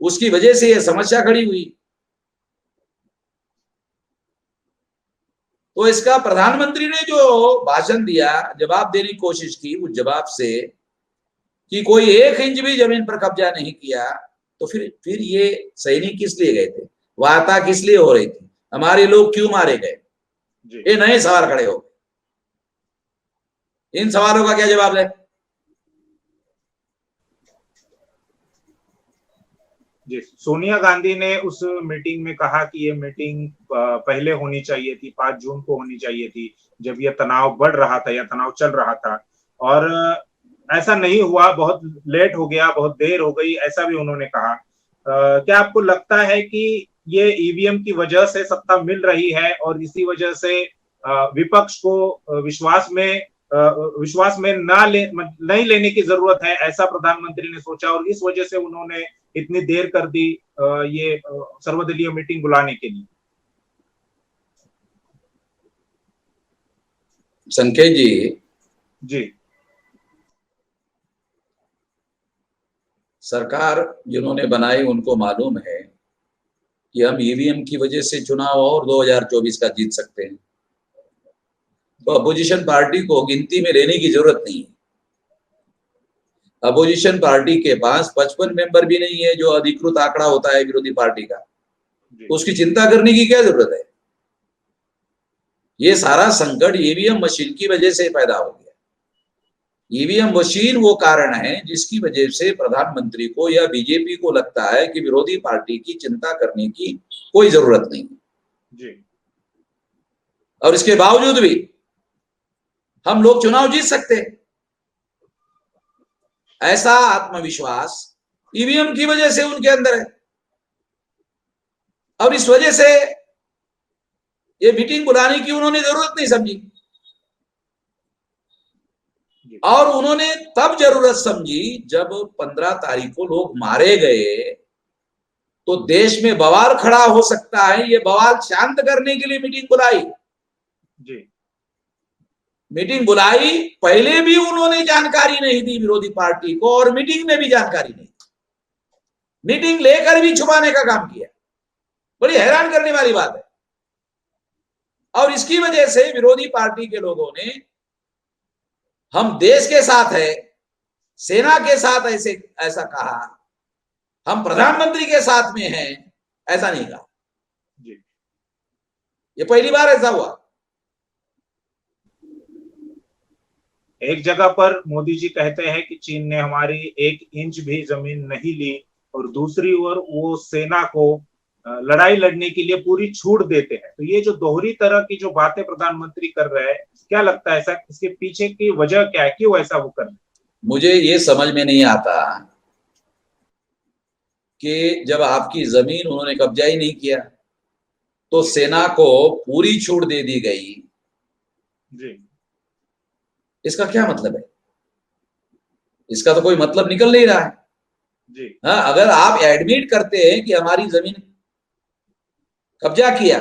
[SPEAKER 2] उसकी वजह से ये समस्या खड़ी हुई। तो इसका प्रधानमंत्री ने जो भाषण दिया, जवाब देने की कोशिश की, उस जवाब से कि कोई 1 इंच भी जमीन पर कब्जा नहीं किया, तो फिर ये सैनिक किस लिए गए थे? वार्ता किस लिए हो रही थी? हमारे लोग क्यों मारे गए? ये नए सवाल खड़े हो। इन सवालों का क्या जवाब है?
[SPEAKER 1] जी, सोनिया गांधी ने उस मीटिंग में कहा कि ये मीटिंग पहले होनी चाहिए थी, 5 जून को होनी चाहिए थी, जब ये तनाव बढ़ रहा था या तनाव चल रहा था, और ऐसा नहीं हुआ, बहुत लेट हो गया, बहुत देर हो गई, ऐसा भी उन्होंने कहा। क्या आपको लगता है कि ये ईवीएम की वजह से सत्ता मिल रही है और इसी वजह से विपक्ष को विश्वास में नहीं लेने की जरूरत है, ऐसा प्रधानमंत्री ने सोचा और इस वजह से उन्होंने इतनी देर कर दी ये सर्वदलीय मीटिंग बुलाने के लिए?
[SPEAKER 2] संकेत
[SPEAKER 1] जी, सरकार
[SPEAKER 2] जिन्होंने बनाई उनको मालूम है कि हम ईवीएम की वजह से चुनाव और 2024 का जीत सकते हैं। तो अपोजिशन पार्टी को गिनती में लेने की जरूरत नहीं है। अपोजिशन पार्टी के पास 55 मेंबर भी नहीं है, जो अधिकृत आंकड़ा होता है विरोधी पार्टी का। तो उसकी चिंता करने की क्या जरूरत है? ये सारा संकट ईवीएम मशीन की वजह से पैदा हो गया। ईवीएम मशीन वो कारण है जिसकी वजह से प्रधानमंत्री को या बीजेपी को लगता है कि विरोधी पार्टी की चिंता करने की कोई जरूरत नहीं
[SPEAKER 1] जी।
[SPEAKER 2] और इसके बावजूद भी हम लोग चुनाव जीत सकते हैं, ऐसा आत्मविश्वास ईवीएम की वजह से उनके अंदर है। और इस वजह से ये मीटिंग बुलाने की उन्होंने जरूरत नहीं समझी, और उन्होंने तब जरूरत समझी जब 15 तारीख को लोग मारे गए, तो देश में बवाल खड़ा हो सकता है, ये बवाल शांत करने के लिए मीटिंग बुलाई।
[SPEAKER 1] जी।
[SPEAKER 2] मीटिंग बुलाई, पहले भी उन्होंने जानकारी नहीं दी विरोधी पार्टी को, और मीटिंग में भी जानकारी नहीं, मीटिंग लेकर भी छुपाने का काम किया। बड़ी हैरान करने वाली बात है। और इसकी वजह से विरोधी पार्टी के लोगों ने हम देश के साथ है, सेना के साथ ऐसा कहा, हम प्रधानमंत्री के साथ में हैं, ऐसा नहीं कहा। ये पहली बार ऐसा हुआ।
[SPEAKER 1] एक जगह पर मोदी जी कहते हैं कि चीन ने हमारी 1 इंच भी जमीन नहीं ली, और दूसरी ओर वो सेना को लड़ाई लड़ने के लिए पूरी छूट देते हैं। तो ये जो दोहरी तरह की जो बातें प्रधानमंत्री कर रहे हैं, क्या लगता है ऐसा, इसके पीछे की वजह क्या है, क्यों ऐसा वो कर रहे हैं?
[SPEAKER 2] मुझे ये समझ में नहीं आता कि जब आपकी जमीन उन्होंने कब्जा ही नहीं किया तो सेना को पूरी छूट दे दी गई,
[SPEAKER 1] जी,
[SPEAKER 2] इसका क्या मतलब है? इसका तो कोई मतलब निकल नहीं रहा है।
[SPEAKER 1] जी,
[SPEAKER 2] हाँ, अगर आप एडमिट करते हैं कि हमारी जमीन कब्जा किया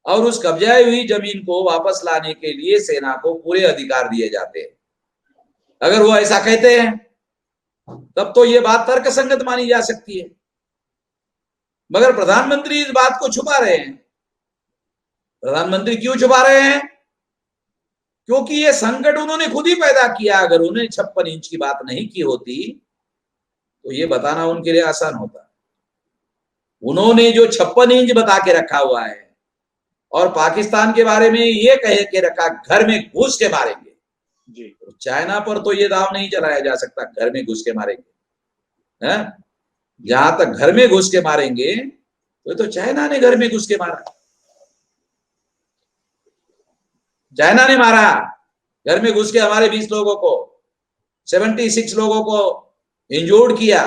[SPEAKER 2] और उस कब्जाई हुई जमीन को वापस लाने के लिए सेना को पूरे अधिकार दिए जाते हैं, अगर वो ऐसा कहते हैं तब तो ये बात तर्कसंगत मानी जा सकती है। मगर प्रधानमंत्री इस बात को छुपा रहे हैं। प्रधानमंत्री क्यों छुपा रहे हैं? क्योंकि ये संकट उन्होंने खुद ही पैदा किया। अगर उन्हें 56 इंच की बात नहीं की होती तो ये बताना उनके लिए आसान होता। उन्होंने जो 56 इंच बता के रखा हुआ है और पाकिस्तान के बारे में ये कह के रखा घर में घुस के मारेंगे,
[SPEAKER 1] जी,
[SPEAKER 2] तो चाइना पर तो ये दाव नहीं चलाया जा सकता घर में घुस के मारेंगे। है, जहां तक घर में घुस के मारेंगे तो चाइना ने घर में घुस के मारा, चाइना ने मारा घर में घुस के हमारे 20 लोगों को, 76 लोगों को इंजोर्ड किया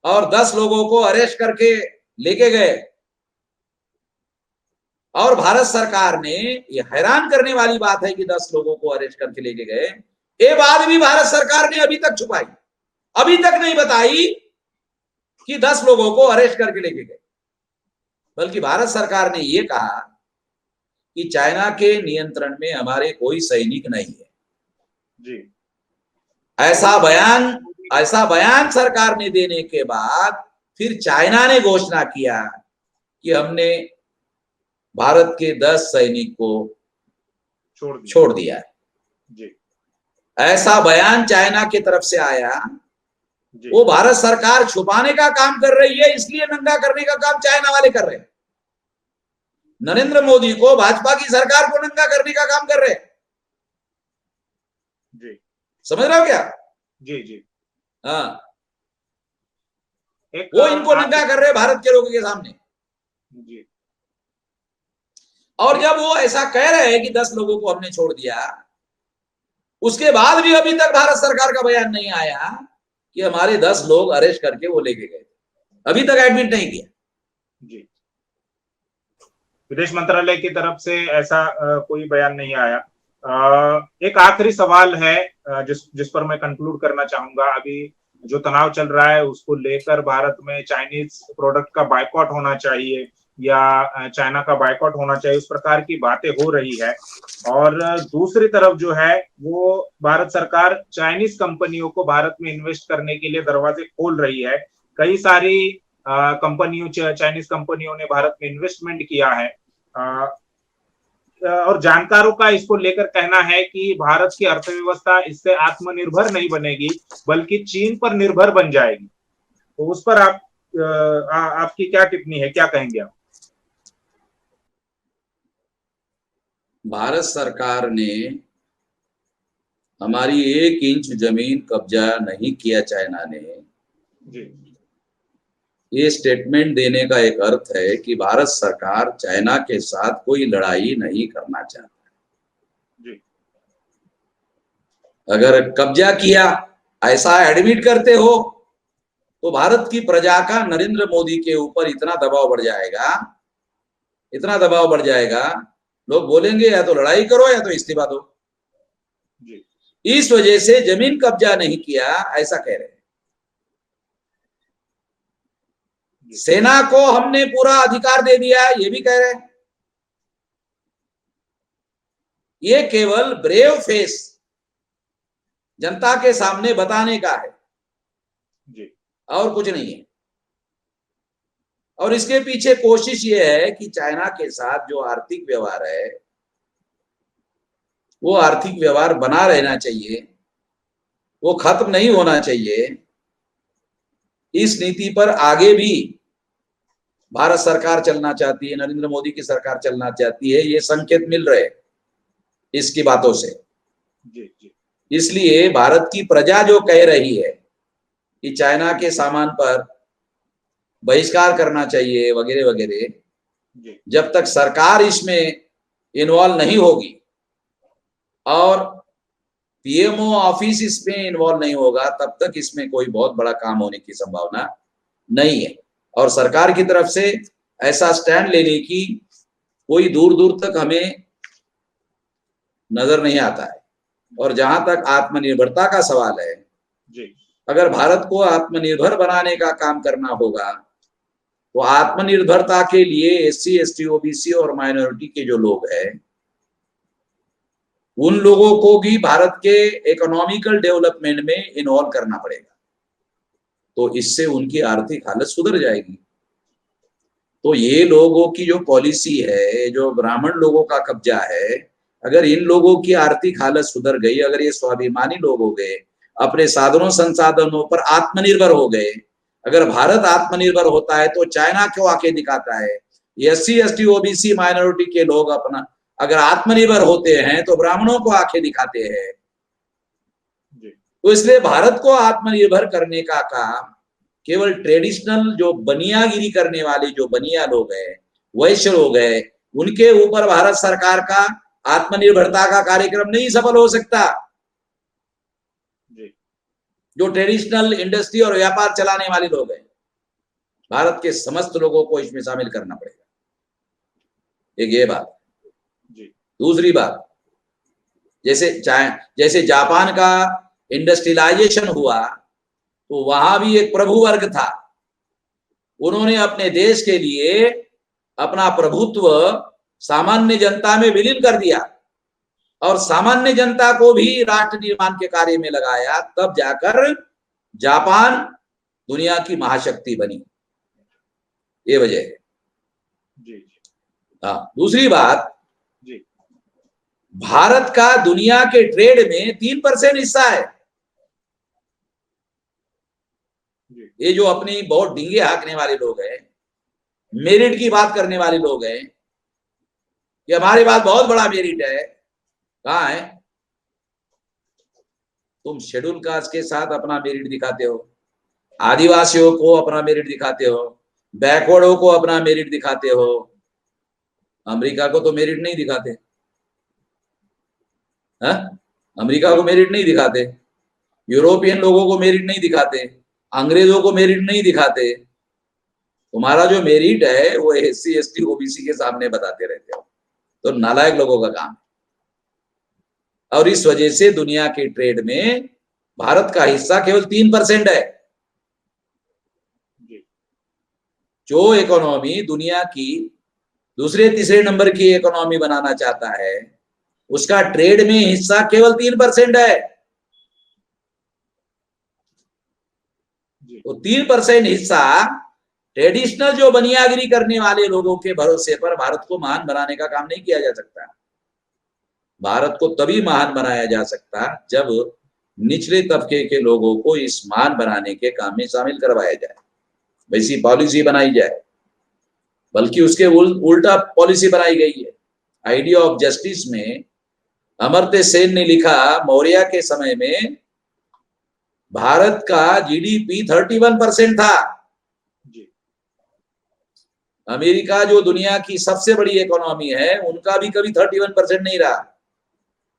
[SPEAKER 2] और 10 लोगों को अरेस्ट करके लेके गए। और भारत सरकार ने, ये हैरान करने वाली बात है कि 10 लोगों को अरेस्ट करके लेके गए, ये बात भी भारत सरकार ने अभी तक छुपाई, अभी तक नहीं बताई कि 10 लोगों को अरेस्ट करके लेके गए। बल्कि भारत सरकार ने यह कहा कि चाइना के नियंत्रण में हमारे कोई सैनिक नहीं है।
[SPEAKER 1] जी,
[SPEAKER 2] ऐसा बयान सरकार ने देने के बाद फिर चाइना ने घोषणा किया कि हमने भारत के 10 सैनिक को छोड़ दिया है।
[SPEAKER 1] जी,
[SPEAKER 2] ऐसा बयान चाइना की तरफ से आया।
[SPEAKER 1] जी,
[SPEAKER 2] वो भारत सरकार छुपाने का काम कर रही है, इसलिए नंगा करने का काम चाइना वाले कर रहे हैं। नरेंद्र मोदी को, भाजपा की सरकार को नंगा करने का काम कर रहे हैं।
[SPEAKER 1] जी,
[SPEAKER 2] समझ रहे हो क्या?
[SPEAKER 1] जी, जी।
[SPEAKER 2] हाँ,
[SPEAKER 1] वो
[SPEAKER 2] इनको नंगा कर रहे हैं भारत के लोगों के सामने।
[SPEAKER 1] जी,
[SPEAKER 2] और जब वो ऐसा कह रहे हैं कि 10 लोगों को हमने छोड़ दिया, उसके बाद भी अभी तक भारत सरकार का बयान नहीं आया कि हमारे 10 लोग अरेस्ट करके वो लेके गए, अभी तक एडमिट नहीं किया।
[SPEAKER 1] जी, विदेश मंत्रालय की तरफ से ऐसा कोई बयान नहीं आया। एक आखिरी सवाल है जिस पर मैं कंक्लूड करना चाहूंगा। अभी जो तनाव चल रहा है उसको लेकर भारत में चाइनीज प्रोडक्ट का बायकॉट होना चाहिए या चाइना का बायकॉट होना चाहिए, उस प्रकार की बातें हो रही है। और दूसरी तरफ जो है वो भारत सरकार चाइनीज कंपनियों को भारत में इन्वेस्ट करने के लिए दरवाजे खोल रही है। कई सारी कंपनियों, चाइनीज कंपनियों ने भारत में इन्वेस्टमेंट किया है। और जानकारों का इसको लेकर कहना है कि भारत की अर्थव्यवस्था इससे आत्मनिर्भर नहीं बनेगी बल्कि चीन पर निर्भर बन जाएगी। तो उस पर आपकी क्या टिप्पणी है, क्या कहेंगे आप?
[SPEAKER 2] भारत सरकार ने हमारी 1 इंच जमीन कब्जा नहीं किया चाइना ने,
[SPEAKER 1] जी,
[SPEAKER 2] ये स्टेटमेंट देने का एक अर्थ है कि भारत सरकार चाइना के साथ कोई लड़ाई नहीं करना चाहती।
[SPEAKER 1] जी,
[SPEAKER 2] अगर कब्जा किया ऐसा एडमिट करते हो तो भारत की प्रजा का नरेंद्र मोदी के ऊपर इतना दबाव बढ़ जाएगा, इतना दबाव बढ़ जाएगा, लोग बोलेंगे या तो लड़ाई करो या तो इस्तीफा दो।
[SPEAKER 1] जी,
[SPEAKER 2] इस वजह से जमीन कब्जा नहीं किया ऐसा कह रहे हैं। सेना को हमने पूरा अधिकार दे दिया ये भी कह रहे हैं। ये केवल ब्रेव फेस जनता के सामने बताने का है
[SPEAKER 1] जी
[SPEAKER 2] और कुछ नहीं है। और इसके पीछे कोशिश ये है कि चाइना के साथ जो आर्थिक व्यवहार है वो आर्थिक व्यवहार बना रहना चाहिए, वो खत्म नहीं होना चाहिए। इस नीति पर आगे भी भारत सरकार चलना चाहती है, नरेंद्र मोदी की सरकार चलना चाहती है, ये संकेत मिल रहे इसकी बातों से।
[SPEAKER 1] जी जी
[SPEAKER 2] इसलिए भारत की प्रजा जो कह रही है कि चाइना के सामान पर बहिष्कार करना चाहिए वगैरह वगैरह,
[SPEAKER 1] जी
[SPEAKER 2] जब तक सरकार इसमें इन्वॉल्व नहीं होगी और पीएमओ ऑफिस इसमें इन्वॉल्व नहीं होगा, तब तक इसमें कोई बहुत बड़ा काम होने की संभावना नहीं है। और सरकार की तरफ से ऐसा स्टैंड लेने की कोई दूर दूर तक हमें नजर नहीं आता है। और जहां तक आत्मनिर्भरता का सवाल है,
[SPEAKER 1] जी
[SPEAKER 2] अगर भारत को आत्मनिर्भर बनाने का काम करना होगा तो आत्मनिर्भरता के लिए एससी एसटी ओबीसी और माइनॉरिटी के जो लोग हैं उन लोगों को भी भारत के इकोनॉमिकल डेवलपमेंट में इन्वॉल्व करना पड़ेगा, तो इससे उनकी आर्थिक हालत सुधर जाएगी। तो ये लोगों की जो पॉलिसी है, जो ब्राह्मण लोगों का कब्जा है, अगर इन लोगों की आर्थिक हालत सुधर गई, अगर ये स्वाभिमानी लोग हो गए, अपने साधनों संसाधनों पर आत्मनिर्भर हो गए, अगर भारत आत्मनिर्भर होता है तो चाइना क्यों आके दिखाता है? एससी एसटी ओबीसी माइनॉरिटी के लोग अपना अगर आत्मनिर्भर होते हैं तो ब्राह्मणों को आके दिखाते हैं। तो इसलिए भारत को आत्मनिर्भर करने का काम केवल ट्रेडिशनल जो बनियागिरी करने वाले जो बनिया लोग हैं, वैश्य लोग हैं, उनके ऊपर भारत सरकार का आत्मनिर्भरता का कार्यक्रम नहीं सफल हो सकता। जो ट्रेडिशनल इंडस्ट्री और व्यापार चलाने वाले लोग हैं, भारत के समस्त लोगों को इसमें शामिल करना पड़ेगा। एक ये बात। दूसरी बात, जैसे जापान का इंडस्ट्रियलाइजेशन हुआ तो वहां भी एक प्रभु वर्ग था, उन्होंने अपने देश के लिए अपना प्रभुत्व सामान्य जनता में विलीन कर दिया और सामान्य जनता को भी राष्ट्र निर्माण के कार्य में लगाया, तब जाकर जापान दुनिया की महाशक्ति बनी। ये वजह है। हाँ, दूसरी बात, भारत का दुनिया के ट्रेड में 3% हिस्सा है। ये जो अपनी बहुत डिंगे हाँकने वाले लोग हैं, मेरिट की बात करने वाले लोग हैं कि हमारे पास बहुत बड़ा मेरिट है, कहाँ है? तुम शेड्यूल कास्ट के साथ अपना मेरिट दिखाते हो, आदिवासियों को अपना मेरिट दिखाते हो, बैकवर्डों को अपना मेरिट दिखाते हो, अमेरिका को तो मेरिट नहीं दिखाते। हाँ, अमेरिका को मेरिट नहीं दिखाते, यूरोपियन लोगों को मेरिट नहीं दिखाते, अंग्रेजों को मेरिट नहीं दिखाते। तुम्हारा जो मेरिट है वो एससी एसटी ओबीसी के सामने बताते रहते हो, तो नालायक लोगों का काम। और इस वजह से दुनिया के ट्रेड में भारत का हिस्सा केवल 3% है। जो इकोनॉमी दुनिया की दूसरे तीसरे नंबर की इकोनॉमी बनाना चाहता है, उसका ट्रेड में हिस्सा केवल 3% है। तो 3% हिस्सा ट्रेडिशनल जो बनियागिरी करने वाले लोगों के भरोसे पर भारत को महान बनाने का काम नहीं किया जा सकता। भारत को तभी महान बनाया जा सकता जब निचले तबके के लोगों को इस महान बनाने के काम में शामिल करवाया जाए, वैसी पॉलिसी बनाई जाए। बल्कि उसके उल्टा पॉलिसी बनाई गई है। आइडिया ऑफ जस्टिस में अमर्त्य सेन ने लिखा, मौर्य के समय में भारत का जीडीपी 31% था। अमेरिका जो दुनिया की सबसे बड़ी इकोनॉमी है, उनका भी कभी 31% नहीं रहा,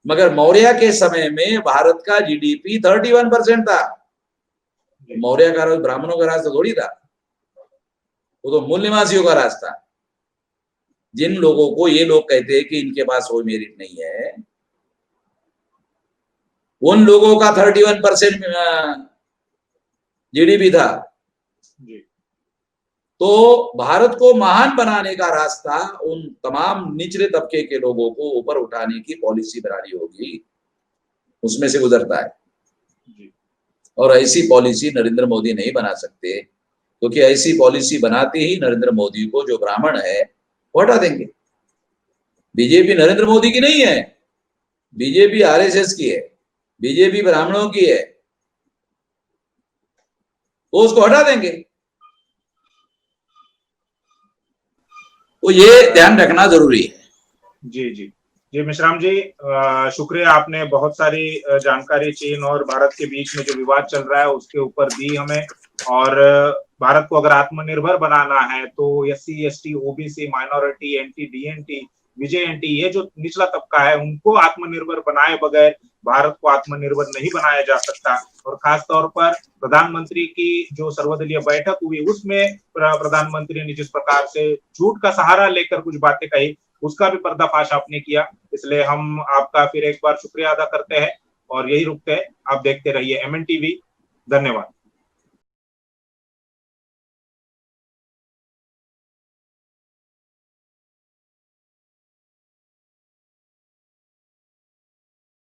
[SPEAKER 2] मगर मौर्य के समय में भारत का जीडीपी 31% था। मौर्य का राज ब्राह्मणों का रास्ता थोड़ी था, वो तो मूल निवासियों का रास्ता। जिन लोगों को ये लोग कहते हैं कि इनके पास कोई मेरिट नहीं है, उन लोगों का 31% जीडीपी था। तो भारत को महान बनाने का रास्ता उन तमाम निचले तबके के लोगों को ऊपर उठाने की पॉलिसी बनानी होगी, उसमें से गुजरता है। और ऐसी पॉलिसी नरेंद्र मोदी नहीं बना सकते, क्योंकि ऐसी पॉलिसी बनाते ही नरेंद्र मोदी को, जो ब्राह्मण है, वो हटा देंगे। बीजेपी नरेंद्र मोदी की नहीं है, बीजेपी आरएसएस की है, बीजेपी ब्राह्मणों की है, वो उसको हटा देंगे। तो ये ध्यान रखना जरूरी है।
[SPEAKER 1] जी जी जी मेश्राम जी, शुक्रिया, आपने बहुत सारी जानकारी चीन और भारत के बीच में जो विवाद चल रहा है उसके ऊपर दी हमें। और भारत को अगर आत्मनिर्भर बनाना है तो SC ST OBC minority NT DNT VJNT ये जो निचला तबका है उनको आत्मनिर्भर बनाए बगैर भारत को आत्मनिर्भर नहीं बनाया जा सकता। और खास तौर पर प्रधानमंत्री की जो सर्वदलीय बैठक हुई उसमें प्रधानमंत्री ने जिस प्रकार से झूठ का सहारा लेकर कुछ बातें कही उसका भी पर्दाफाश आपने किया, इसलिए हम आपका फिर एक बार शुक्रिया अदा करते हैं और यही रुकते हैं। आप देखते रहिए MN TV। धन्यवाद।